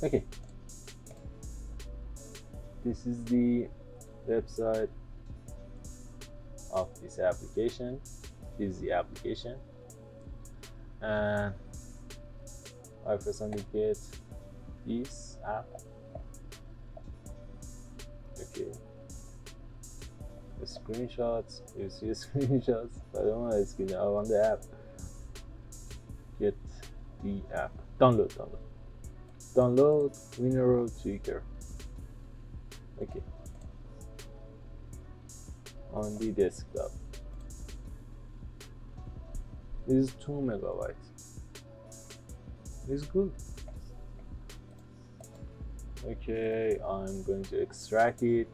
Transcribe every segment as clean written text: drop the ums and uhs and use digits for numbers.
Okay, this is the website of this application. This is the application, and I personally get this app. Okay, the screenshots, you see screenshots. I don't want to screen, I want the app. Get the app. Download Winaero Tweaker. Okay, on the desktop. This is 2 megabytes. It's good. Okay, I'm going to extract it.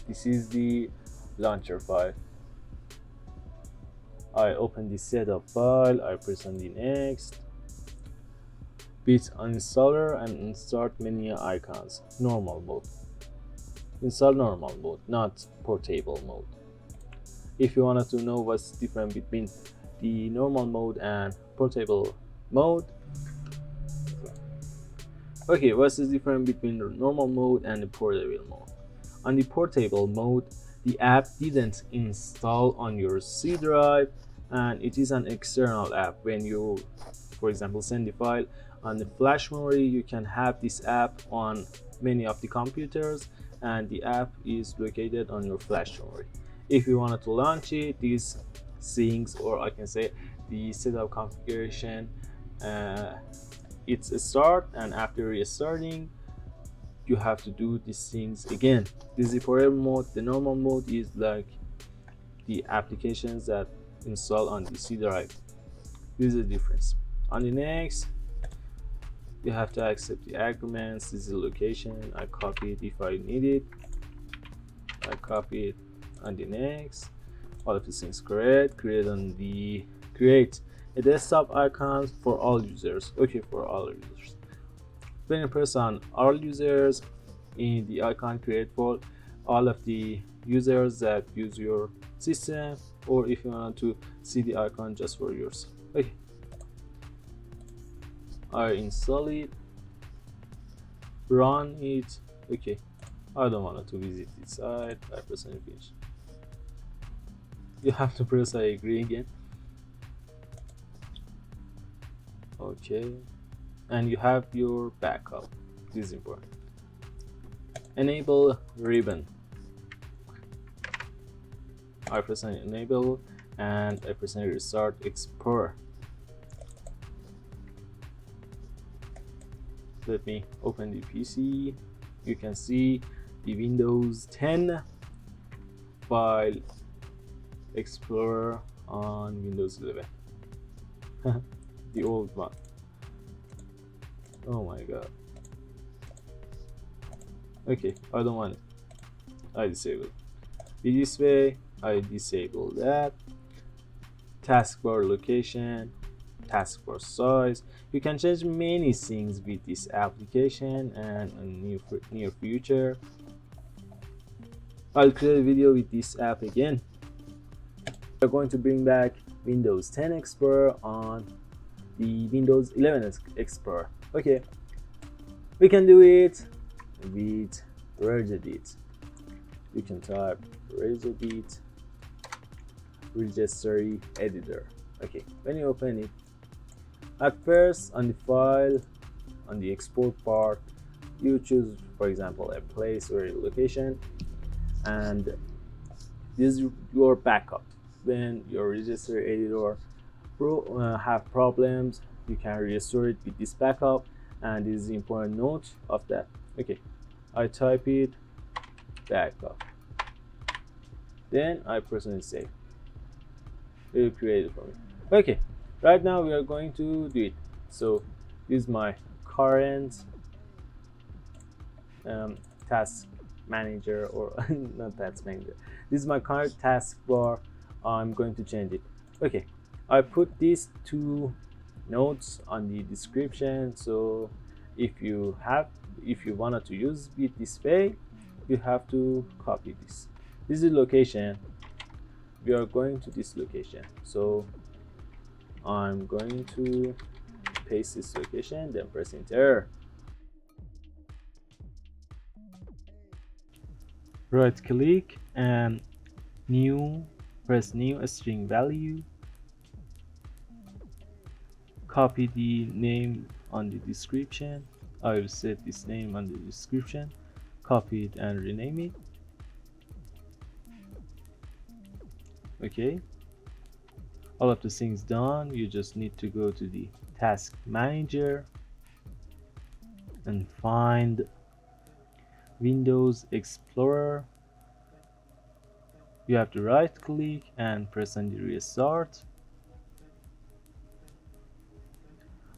This is the launcher file. I open the setup file, I press on the next, bit uninstaller, and install many icons. Normal mode. Install normal mode, not portable mode. If you wanted to know what's different between the normal mode and portable mode, okay, what's the difference between the normal mode and the portable mode? On the portable mode, the app didn't install on your C drive, and it is an external app. When you, for example, send the file on the flash memory, you can have this app on many of the computers, and the app is located on your flash memory. If you wanted to launch it, these things, or I can say the setup configuration, it's a start, and after restarting, you have to do these things again. This is the portable mode. The normal mode is like the applications that install on the C drive. This is the difference. On the next, you have to accept the agreements. This is the location. I copy it if I need it. I copy it. On the next, all of these things correct. Create a desktop icon for all users. Okay, for all users. When you press on all users, in the icon create for all of the users that use your system, or if you want to see the icon just for yours. Okay, I install it, run it. Okay, I don't want to visit this site. I press on finish. You have to press I agree again. Okay, and you have your backup. This is important. Enable ribbon. I press on enable, and I press on restart Explorer. Let me open the PC. You can see the Windows 10 file Explorer on Windows 11. The old one. Oh my god. Okay, I don't want it. I disable it. This way, I disable that. Taskbar location, taskbar size. You can change many things with this application, and in near future, I'll create a video with this app again. We're going to bring back Windows 10 Explorer on the Windows 11 Explorer. Okay, we can do it with Regedit. You can type Regedit registry editor. Okay, when you open it, at first on the file, on the export part, you choose, for example, a place or a location, and this is your backup. When your registry editor have problems, you can restore it with this backup, and this is the important note of that. Okay, I type it backup, then I press on save. It will create it for me. Okay, right now we are going to do it. So this is my current task manager, or not task manager. This is my current taskbar. I'm going to change it. Okay, I put these 2 notes on the description. So if you wanted to use it this way, you have to copy this. This is the location. We are going to this location. So I'm going to paste this location, then press enter. Right click and press new string value, copy the name on the description. I will set this name on the description, copy it and rename it. Okay, all of the things done. You just need to go to the task manager and find Windows Explorer. You have to right click and press on the restart.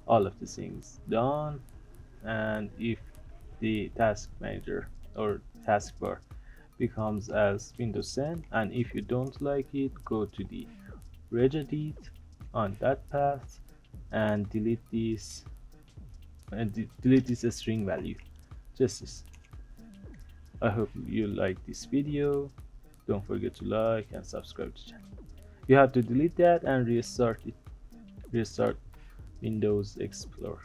All of the things done, and if the task manager or taskbar becomes as Windows 10, and if you don't like it, go to the Regedit on that path and delete this string value. Just this. I hope you like this video. Don't forget to like and subscribe to the channel. You have to delete that and restart Windows Explorer.